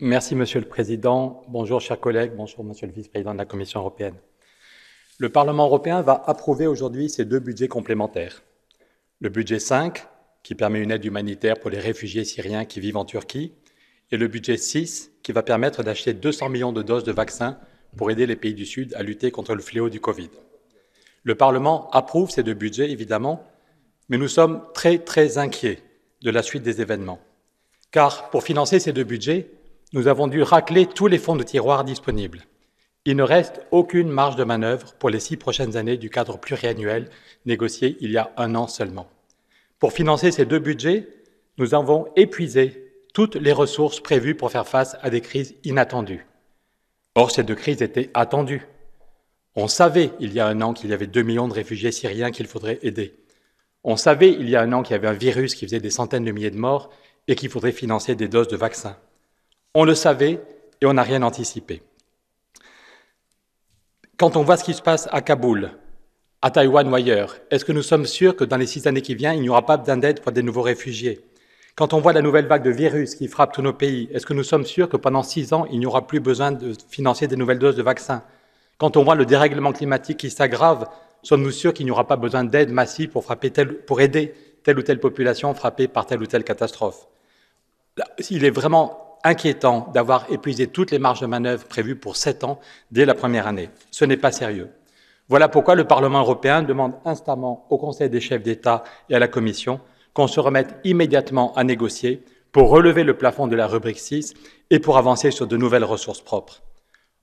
Merci, Monsieur le Président. Bonjour, chers collègues. Bonjour, Monsieur le Vice-président de la Commission européenne. Le Parlement européen va approuver aujourd'hui ces deux budgets complémentaires. Le budget 5, qui permet une aide humanitaire pour les réfugiés syriens qui vivent en Turquie, et le budget 6, qui va permettre d'acheter 200 millions de doses de vaccins pour aider les pays du Sud à lutter contre le fléau du Covid. Le Parlement approuve ces deux budgets, évidemment, mais nous sommes très inquiets de la suite des événements. Car pour financer ces deux budgets, nous avons dû racler tous les fonds de tiroir disponibles. Il ne reste aucune marge de manœuvre pour les 6 prochaines années du cadre pluriannuel négocié il y a un an seulement. Pour financer ces deux budgets, nous avons épuisé toutes les ressources prévues pour faire face à des crises inattendues. Or, ces deux crises étaient attendues. On savait il y a un an qu'il y avait 2 millions de réfugiés syriens qu'il faudrait aider. On savait il y a un an qu'il y avait un virus qui faisait des centaines de milliers de morts et qu'il faudrait financer des doses de vaccins. On le savait et on n'a rien anticipé. Quand on voit ce qui se passe à Kaboul, à Taïwan ou ailleurs, est-ce que nous sommes sûrs que dans les 6 années qui viennent, il n'y aura pas besoin d'aide pour des nouveaux réfugiés? Quand on voit la nouvelle vague de virus qui frappe tous nos pays, est-ce que nous sommes sûrs que pendant 6 ans, il n'y aura plus besoin de financer des nouvelles doses de vaccins? Quand on voit le dérèglement climatique qui s'aggrave, sommes-nous sûrs qu'il n'y aura pas besoin d'aide massive pour aider telle ou telle population frappée par telle ou telle catastrophe? Il est vraiment inquiétant d'avoir épuisé toutes les marges de manœuvre prévues pour 7 ans dès la première année. Ce n'est pas sérieux. Voilà pourquoi le Parlement européen demande instamment au Conseil des chefs d'État et à la Commission qu'on se remette immédiatement à négocier pour relever le plafond de la rubrique 6 et pour avancer sur de nouvelles ressources propres.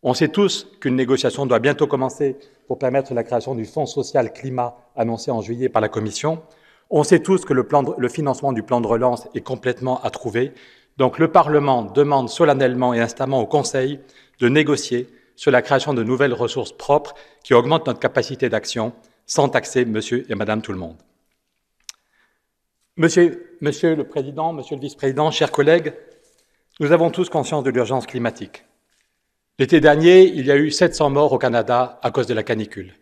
On sait tous qu'une négociation doit bientôt commencer pour permettre la création du Fonds social climat annoncé en juillet par la Commission. On sait tous que le financement du plan de relance est complètement à trouver. Donc le Parlement demande solennellement et instamment au Conseil de négocier sur la création de nouvelles ressources propres qui augmentent notre capacité d'action sans taxer monsieur et madame tout le monde. Monsieur le Président, Monsieur le Vice-président, chers collègues, nous avons tous conscience de l'urgence climatique. L'été dernier, il y a eu 700 morts au Canada à cause de la canicule.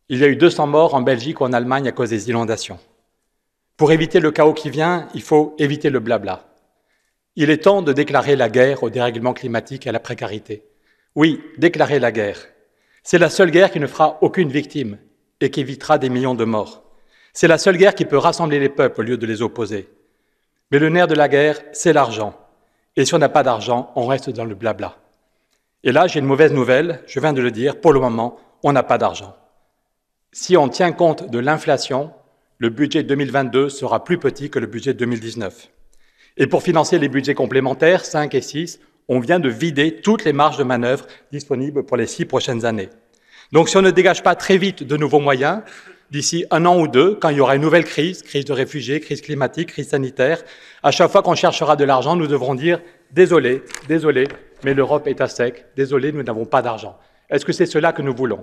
Il y a eu 200 morts en Belgique ou en Allemagne à cause des inondations. Pour éviter le chaos qui vient, il faut éviter le blabla. Il est temps de déclarer la guerre au dérèglement climatique et à la précarité. Oui, déclarer la guerre. C'est la seule guerre qui ne fera aucune victime et qui évitera des millions de morts. C'est la seule guerre qui peut rassembler les peuples au lieu de les opposer. Mais le nerf de la guerre, c'est l'argent. Et si on n'a pas d'argent, on reste dans le blabla. Et là, j'ai une mauvaise nouvelle, je viens de le dire, pour le moment, on n'a pas d'argent. Si on tient compte de l'inflation, le budget 2022 sera plus petit que le budget 2019. Et pour financer les budgets complémentaires, 5 et 6, on vient de vider toutes les marges de manœuvre disponibles pour les 6 prochaines années. Donc si on ne dégage pas très vite de nouveaux moyens, d'ici 1 an ou 2, quand il y aura une nouvelle crise de réfugiés, crise climatique, crise sanitaire, à chaque fois qu'on cherchera de l'argent, nous devrons dire « désolé, mais l'Europe est à sec, désolé, nous n'avons pas d'argent ». Est-ce que c'est cela que nous voulons?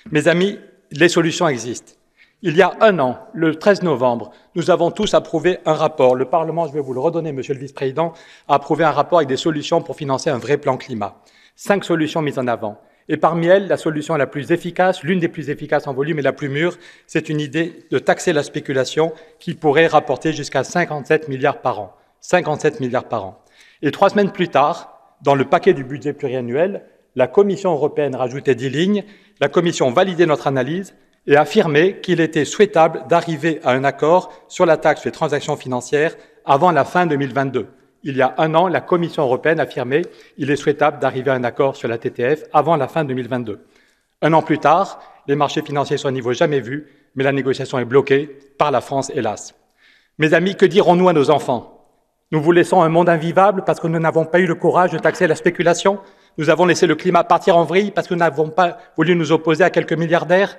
Mes amis, les solutions existent. Il y a 1 an, le 13 novembre, nous avons tous approuvé un rapport. Le Parlement, je vais vous le redonner, Monsieur le Vice-président, a approuvé un rapport avec des solutions pour financer un vrai plan climat. 5 solutions mises en avant. Et parmi elles, la solution la plus efficace, l'une des plus efficaces en volume et la plus mûre, c'est une idée de taxer la spéculation qui pourrait rapporter jusqu'à 57 milliards par an. 57 milliards par an. Et 3 semaines plus tard, dans le paquet du budget pluriannuel, la Commission européenne rajoutait 10 lignes, la Commission validait notre analyse et affirmé qu'il était souhaitable d'arriver à un accord sur la taxe sur les transactions financières avant la fin 2022. Il y a 1 an, la Commission européenne affirmait qu'il est souhaitable d'arriver à un accord sur la TTF avant la fin 2022. 1 an plus tard, les marchés financiers sont à un niveau jamais vu, mais la négociation est bloquée par la France, hélas. Mes amis, que dirons-nous à nos enfants? Nous vous laissons un monde invivable parce que nous n'avons pas eu le courage de taxer la spéculation? Nous avons laissé le climat partir en vrille parce que nous n'avons pas voulu nous opposer à quelques milliardaires?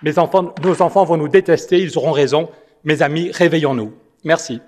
Nos enfants vont nous détester, ils auront raison. Mes amis, réveillons-nous. Merci.